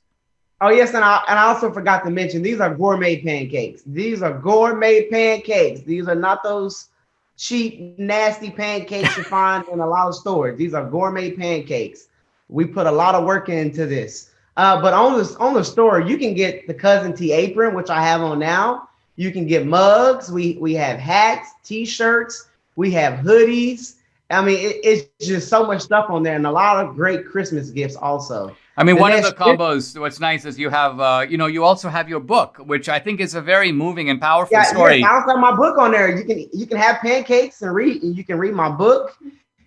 Oh, yes, and I also forgot to mention, these are gourmet pancakes. These are gourmet pancakes. These are not those cheap, nasty pancakes you find in a lot of stores. These are gourmet pancakes. We put a lot of work into this. But on the store, you can get the Cousin T apron, which I have on now. You can get mugs. We have hats, T-shirts. We have hoodies. I mean, it's just so much stuff on there, and a lot of great Christmas gifts also. I mean, one of the Dinesh, combos, what's nice is you have, you also have your book, which I think is a very moving and powerful yeah, story. I also have my book on there. You can have pancakes and read, and you can read my book.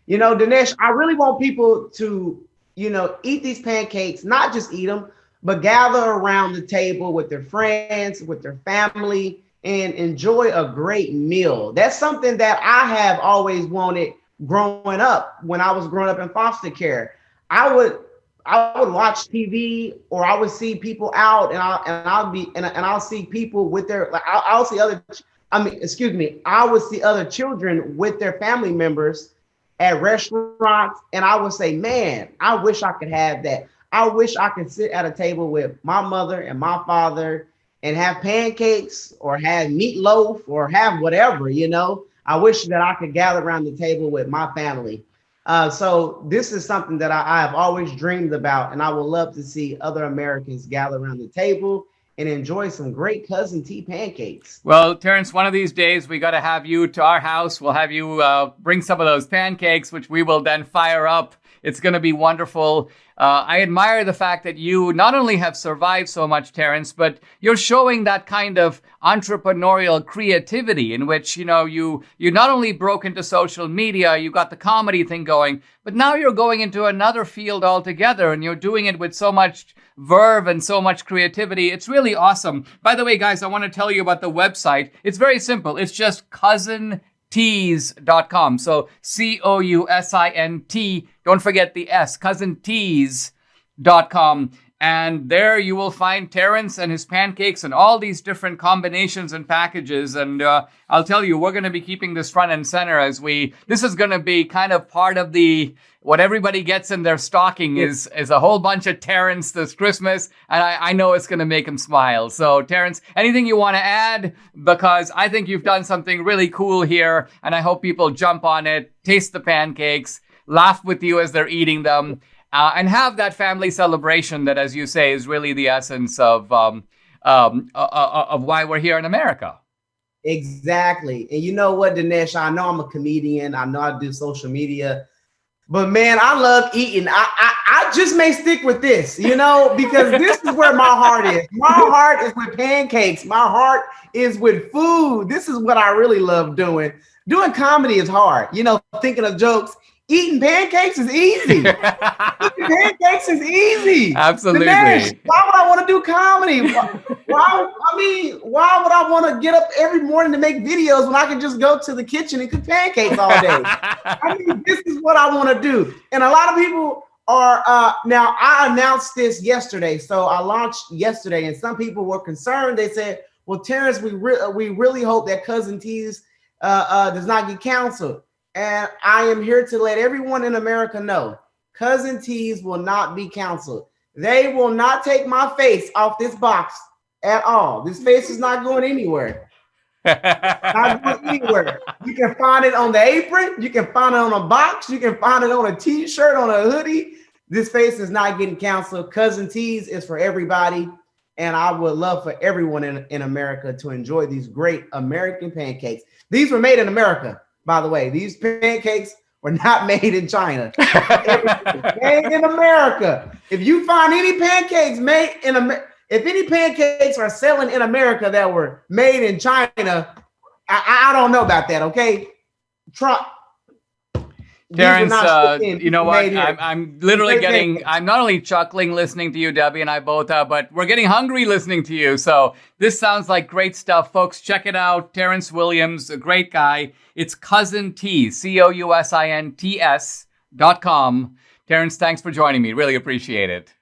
Dinesh, I really want people to, eat these pancakes, not just eat them, but gather around the table with their friends, with their family, and enjoy a great meal. That's something that I have always wanted growing up. When I was growing up in foster care, I would watch TV, or I would see people out, and I'll see people with their, like, I'll see other, I would see other children with their family members at restaurants, and I would say, man, I wish I could have that. I wish I could sit at a table with my mother and my father and have pancakes or have meatloaf or have whatever, I wish that I could gather around the table with my family. So this is something that I have always dreamed about, and I would love to see other Americans gather around the table and enjoy some great cousin tea pancakes. Well, Terence, one of these days we got to have you to our house. We'll have you bring some of those pancakes, which we will then fire up. It's going to be wonderful. I admire the fact that you not only have survived so much, Terence, but you're showing that kind of entrepreneurial creativity in which, you not only broke into social media, you got the comedy thing going, but now you're going into another field altogether, and you're doing it with so much verve and so much creativity. It's really awesome. By the way, guys, I want to tell you about the website. It's very simple. It's just cousintees.com. So COUSINT. Don't forget the S, cousintees.com. And there you will find Terence and his pancakes and all these different combinations and packages. And I'll tell you, we're going to be keeping this front and center this is going to be kind of part of what everybody gets in their stocking is a whole bunch of Terence this Christmas. And I know it's going to make him smile. So Terence, anything you want to add? Because I think you've done something really cool here. And I hope people jump on it, taste the pancakes, laugh with you as they're eating them. And have that family celebration that, as you say, is really the essence of why we're here in America. Exactly. And you know what, Dinesh? I know I'm a comedian. I know I do social media. But, man, I love eating. I just may stick with this, because this is where my heart is. My heart is with pancakes. My heart is with food. This is what I really love doing. Doing comedy is hard. Thinking of jokes. Eating pancakes is easy. Eating pancakes is easy. Absolutely. Dinesh, why would I want to do comedy? Why would I want to get up every morning to make videos when I can just go to the kitchen and cook pancakes all day? This is what I want to do. And a lot of people are, now I announced this yesterday. So I launched yesterday, and some people were concerned. They said, well, Terence, we really hope that Cousin T's does not get canceled. And I am here to let everyone in America know, Cousin T's will not be canceled. They will not take my face off this box at all. This face is not going anywhere. Not going anywhere. You can find it on the apron. You can find it on a box. You can find it on a t-shirt, on a hoodie. This face is not getting canceled. Cousin T's is for everybody. And I would love for everyone in America to enjoy these great American pancakes. These were made in America. By the way, these pancakes were not made in China. Made in America. If you find any pancakes made in America, if any pancakes are selling in America that were made in China, I don't know about that, okay? Trump. Terence, you know what? I'm literally I'm not only chuckling listening to you, Debbie and I both, but we're getting hungry listening to you. So this sounds like great stuff. Folks, check it out. Terence Williams, a great guy. It's Cousin T's, COUSINTS.com. Terence, thanks for joining me. Really appreciate it.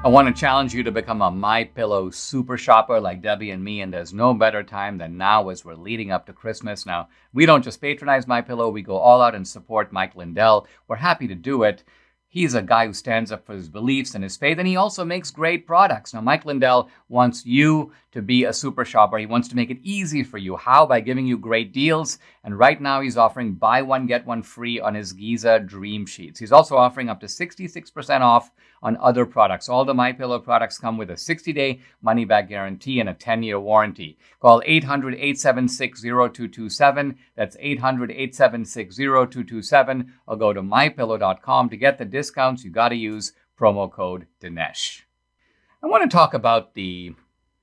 I want to challenge you to become a MyPillow super shopper like Debbie and me, and there's no better time than now as we're leading up to Christmas. Now, we don't just patronize MyPillow, we go all out and support Mike Lindell. We're happy to do it. He's a guy who stands up for his beliefs and his faith, and he also makes great products. Now, Mike Lindell wants you to be a super shopper. He wants to make it easy for you. How? By giving you great deals. And right now he's offering buy one, get one free on his Giza Dream Sheets. He's also offering up to 66% off on other products. All the MyPillow products come with a 60-day money-back guarantee and a 10-year warranty. Call 800-876-0227. That's 800-876-0227. Or go to mypillow.com to get the discounts. You got to use promo code Dinesh. I want to talk about the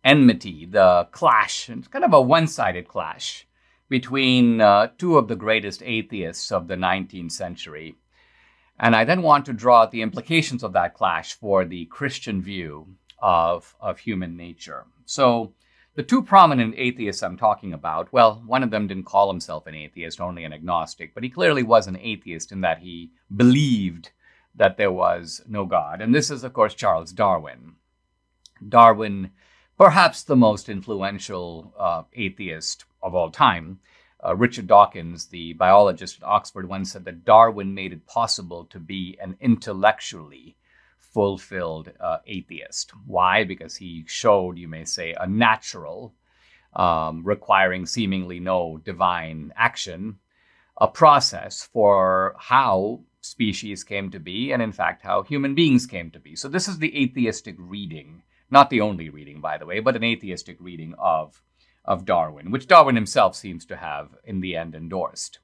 enmity, the clash, it's kind of a one-sided clash between two of the greatest atheists of the 19th century. And I then want to draw out the implications of that clash for the Christian view of human nature. So the two prominent atheists I'm talking about, well, one of them didn't call himself an atheist, only an agnostic, but he clearly was an atheist in that he believed that there was no God. And this is, of course, Charles Darwin. Darwin, perhaps the most influential atheist of all time. Richard Dawkins, the biologist at Oxford, once said that Darwin made it possible to be an intellectually fulfilled atheist. Why? Because he showed, you may say, a natural, requiring seemingly no divine action, a process for how species came to be, and in fact, how human beings came to be. So this is the atheistic reading. Not the only reading, by the way, but an atheistic reading of Darwin, which Darwin himself seems to have, in the end, endorsed.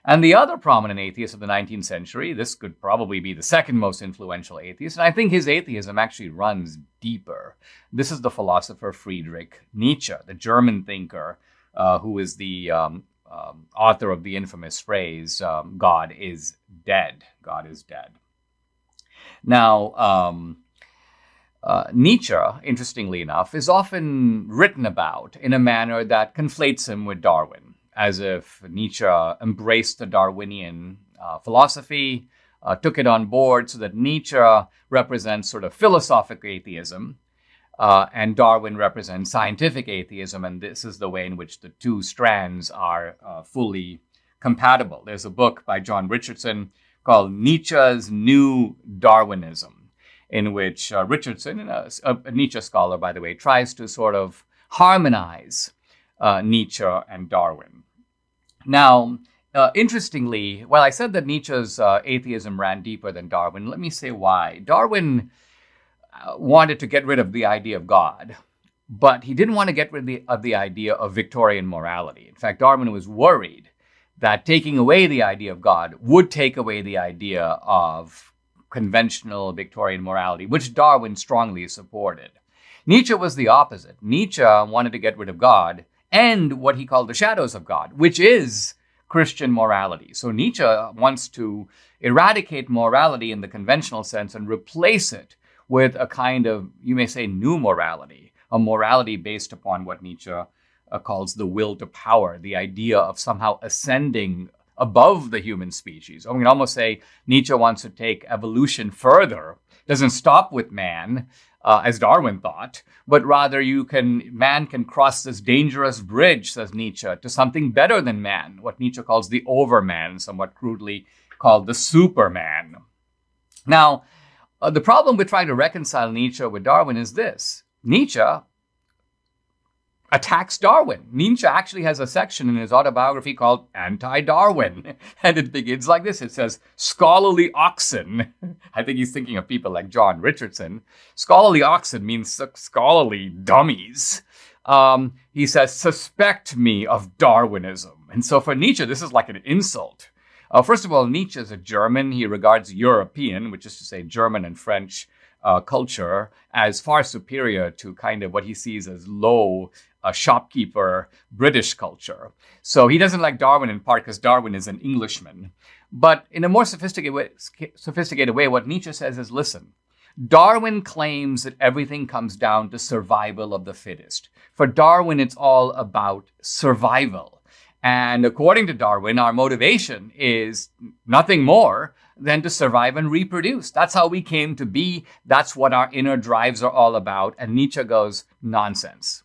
And the other prominent atheist of the 19th century, this could probably be the second most influential atheist, and I think his atheism actually runs deeper. This is the philosopher Friedrich Nietzsche, the German thinker who is the author of the infamous phrase, God is dead. God is dead. Now, Nietzsche, interestingly enough, is often written about in a manner that conflates him with Darwin, as if Nietzsche embraced the Darwinian philosophy, took it on board, so that Nietzsche represents sort of philosophic atheism, and Darwin represents scientific atheism, and this is the way in which the two strands are fully compatible. There's a book by John Richardson called Nietzsche's New Darwinism, in which Richardson, a Nietzsche scholar, by the way, tries to sort of harmonize Nietzsche and Darwin. Now, interestingly, while I said that Nietzsche's atheism ran deeper than Darwin, let me say why. Darwin wanted to get rid of the idea of God, but he didn't want to get rid of the idea of Victorian morality. In fact, Darwin was worried that taking away the idea of God would take away the idea of conventional Victorian morality, which Darwin strongly supported. Nietzsche was the opposite. Nietzsche wanted to get rid of God and what he called the shadows of God, which is Christian morality. So Nietzsche wants to eradicate morality in the conventional sense and replace it with a kind of, you may say, new morality, a morality based upon what Nietzsche calls the will to power, the idea of somehow ascending above the human species. I mean, almost say Nietzsche wants to take evolution further, doesn't stop with man, as Darwin thought, but rather man can cross this dangerous bridge, says Nietzsche, to something better than man, what Nietzsche calls the overman, somewhat crudely called the superman. Now, the problem with trying to reconcile Nietzsche with Darwin is this. Nietzsche attacks Darwin. Nietzsche actually has a section in his autobiography called Anti-Darwin. And it begins like this. It says, scholarly oxen. I think he's thinking of people like John Richardson. Scholarly oxen means scholarly dummies. He says, suspect me of Darwinism. And so for Nietzsche, this is like an insult. First of all, Nietzsche is a German. He regards European, which is to say German and French culture, as far superior to kind of what he sees as low shopkeeper British culture. So he doesn't like Darwin in part because Darwin is an Englishman. But in a more sophisticated way, what Nietzsche says is, listen, Darwin claims that everything comes down to survival of the fittest. For Darwin, it's all about survival. And according to Darwin, our motivation is nothing more than to survive and reproduce. That's how we came to be. That's what our inner drives are all about. And Nietzsche goes, nonsense.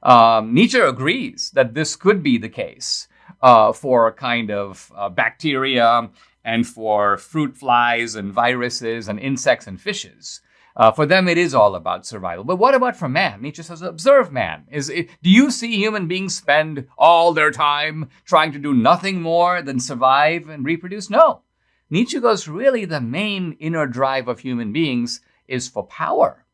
Nietzsche agrees that this could be the case for kind of bacteria and for fruit flies and viruses and insects and fishes. For them, it is all about survival. But what about for man? Nietzsche says, observe man. Do you see human beings spend all their time trying to do nothing more than survive and reproduce? No. Nietzsche goes, really, the main inner drive of human beings is for power.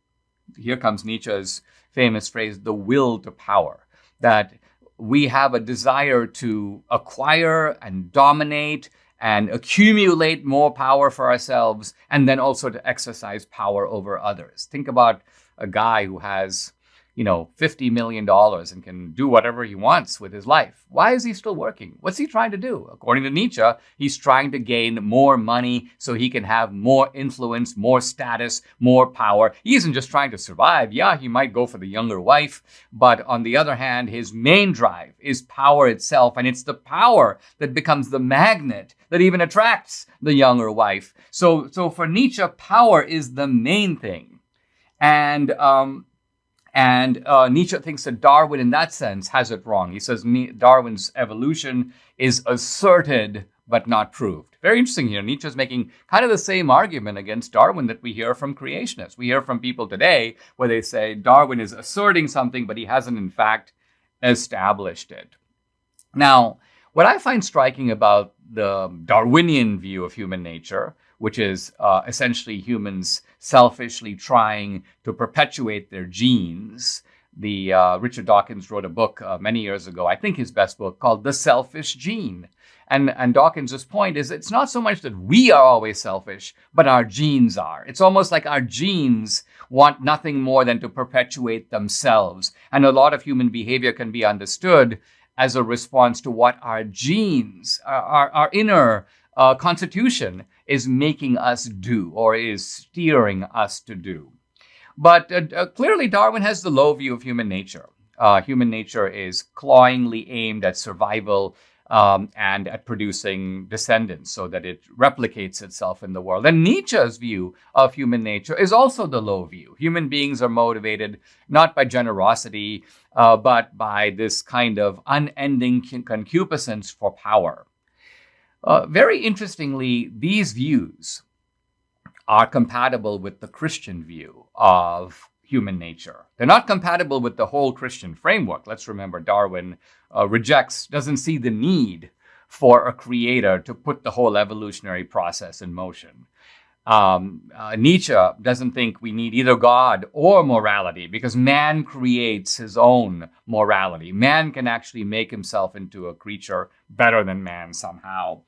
Here comes Nietzsche's famous phrase, the will to power, that we have a desire to acquire and dominate and accumulate more power for ourselves, and then also to exercise power over others. Think about a guy who has, $50 million and can do whatever he wants with his life. Why is he still working? What's he trying to do? According to Nietzsche, he's trying to gain more money so he can have more influence, more status, more power. He isn't just trying to survive. Yeah, he might go for the younger wife, but on the other hand, his main drive is power itself, and it's the power that becomes the magnet that even attracts the younger wife. So for Nietzsche, power is the main thing. And Nietzsche thinks that Darwin, in that sense, has it wrong. He says Darwin's evolution is asserted but not proved. Very interesting here. Nietzsche's making kind of the same argument against Darwin that we hear from creationists. We hear from people today where they say Darwin is asserting something, but he hasn't, in fact, established it. Now, what I find striking about the Darwinian view of human nature, which is essentially humans selfishly trying to perpetuate their genes. Richard Dawkins wrote a book many years ago, I think his best book, called The Selfish Gene. And Dawkins' point is it's not so much that we are always selfish, but our genes are. It's almost like our genes want nothing more than to perpetuate themselves. And a lot of human behavior can be understood as a response to what our genes, our inner constitution is making us do or is steering us to do. But clearly Darwin has the low view of human nature. Human nature is clawingly aimed at survival and at producing descendants so that it replicates itself in the world. And Nietzsche's view of human nature is also the low view. Human beings are motivated not by generosity, but by this kind of unending concupiscence for power. Very interestingly, these views are compatible with the Christian view of human nature. They're not compatible with the whole Christian framework. Let's remember Darwin doesn't see the need for a creator to put the whole evolutionary process in motion. Nietzsche doesn't think we need either God or morality because man creates his own morality. Man can actually make himself into a creature better than man somehow.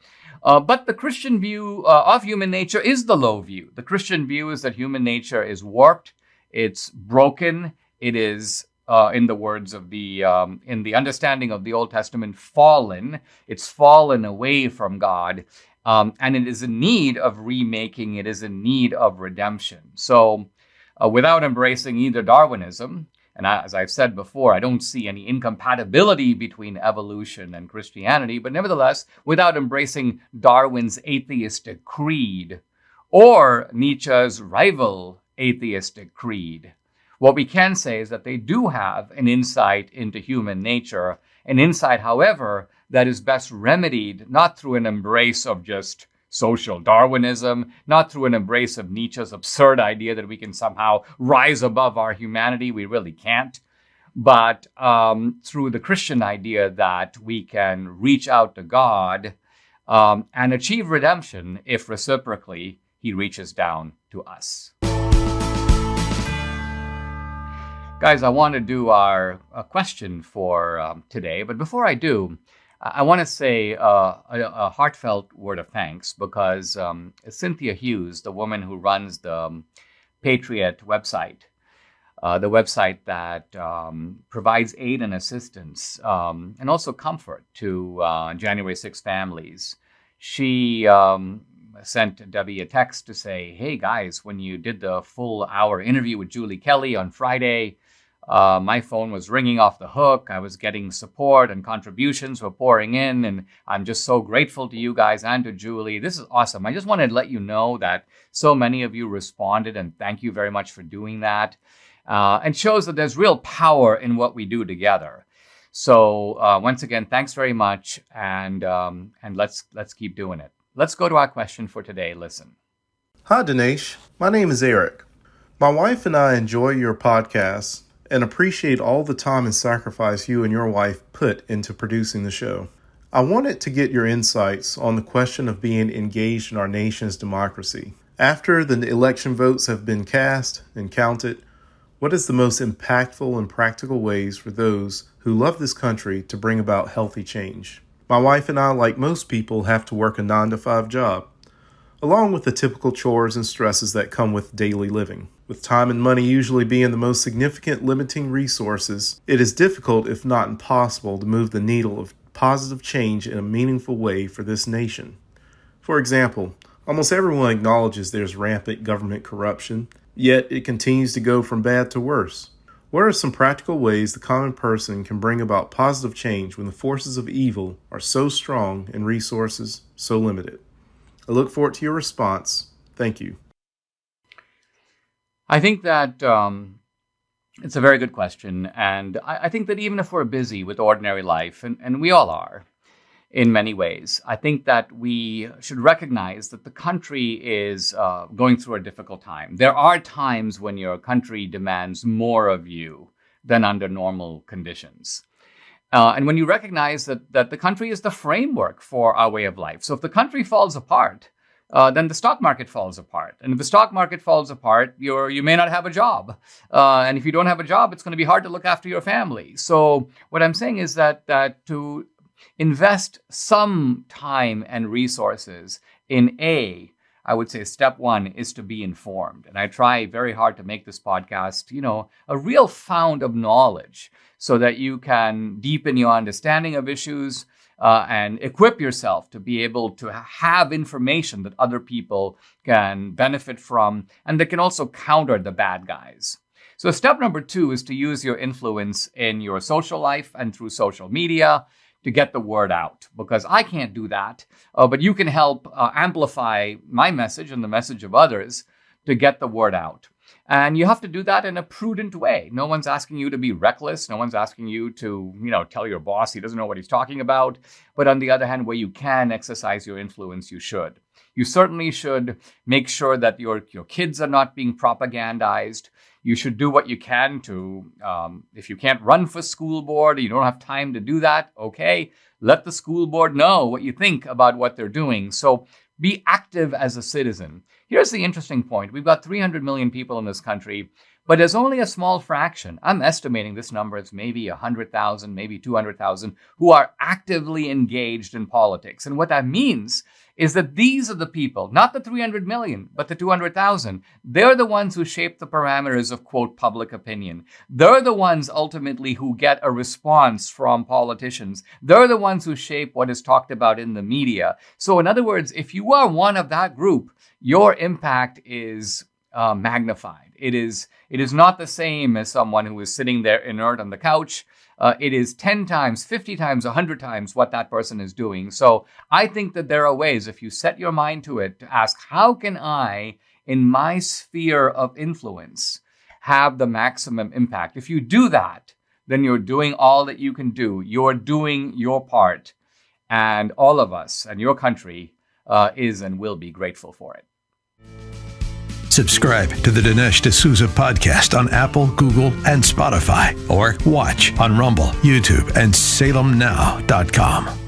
But the Christian view of human nature is the low view. The Christian view is that human nature is warped, it's broken, it is, in the words of in the understanding of the Old Testament, fallen. It's fallen away from God. And it is in need of remaking. It is in need of redemption. So without embracing either Darwinism, and as I've said before, I don't see any incompatibility between evolution and Christianity, but nevertheless, without embracing Darwin's atheistic creed or Nietzsche's rival atheistic creed, what we can say is that they do have an insight into human nature, an insight, however, that is best remedied not through an embrace of just social Darwinism, not through an embrace of Nietzsche's absurd idea that we can somehow rise above our humanity. We really can't. But through the Christian idea that we can reach out to God and achieve redemption if reciprocally he reaches down to us. Guys, I want to do our question for today, but before I do, I want to say a heartfelt word of thanks because Cynthia Hughes, the woman who runs the Patriot website, the website that provides aid and assistance and also comfort to January 6 families, she sent Debbie a text to say, hey guys, when you did the full hour interview with Julie Kelly on Friday, my phone was ringing off the hook. I was getting support and contributions were pouring in, and I'm just so grateful to you guys and to Julie. This is awesome. I just wanted to let you know that so many of you responded, and thank you very much for doing that. And shows that there's real power in what we do together. So once again, thanks very much, and let's keep doing it. Let's go to our question for today. Listen. Hi, Dinesh. My name is Eric. My wife and I enjoy your podcast and appreciate all the time and sacrifice you and your wife put into producing the show. I wanted to get your insights on the question of being engaged in our nation's democracy. After the election votes have been cast and counted, what is the most impactful and practical ways for those who love this country to bring about healthy change? My wife and I, like most people, have to work a 9-to-5 job, along with the typical chores and stresses that come with daily living. With time and money usually being the most significant limiting resources, it is difficult, if not impossible, to move the needle of positive change in a meaningful way for this nation. For example, almost everyone acknowledges there's rampant government corruption, yet it continues to go from bad to worse. What are some practical ways the common person can bring about positive change when the forces of evil are so strong and resources so limited? I look forward to your response. Thank you. I think that it's a very good question. And I think that even if we're busy with ordinary life, and we all are in many ways, I think that we should recognize that the country is going through a difficult time. There are times when your country demands more of you than under normal conditions. And when you recognize that the country is the framework for our way of life. So if the country falls apart, then the stock market falls apart. And if the stock market falls apart, you may not have a job. And if you don't have a job, it's going to be hard to look after your family. So what I'm saying is that to invest some time and resources in I would say step one is to be informed. And I try very hard to make this podcast, a real fount of knowledge so that you can deepen your understanding of issues, and equip yourself to be able to have information that other people can benefit from and that can also counter the bad guys. So step number 2 is to use your influence in your social life and through social media to get the word out, because I can't do that, but you can help amplify my message and the message of others to get the word out. And you have to do that in a prudent way. No one's asking you to be reckless. No one's asking you to, tell your boss he doesn't know what he's talking about. But on the other hand, where you can exercise your influence, you should. You certainly should make sure that your kids are not being propagandized. You should do what you can to, if you can't run for school board, or you don't have time to do that, okay, let the school board know what you think about what they're doing. So be active as a citizen. Here's the interesting point. We've got 300 million people in this country, but there's only a small fraction. I'm estimating this number is maybe 100,000, maybe 200,000, who are actively engaged in politics. And what that means is that these are the people, not the 300 million, but the 200,000. They're the ones who shape the parameters of, quote, public opinion. They're the ones ultimately who get a response from politicians. They're the ones who shape what is talked about in the media. So in other words, if you are one of that group, your impact is magnified. It is not the same as someone who is sitting there inert on the couch. It is 10 times, 50 times, 100 times what that person is doing. So I think that there are ways, if you set your mind to it, to ask, how can I, in my sphere of influence, have the maximum impact? If you do that, then you're doing all that you can do. You're doing your part. And all of us and your country is and will be grateful for it. Subscribe to the Dinesh D'Souza podcast on Apple, Google, and Spotify, or watch on Rumble, YouTube, and SalemNow.com.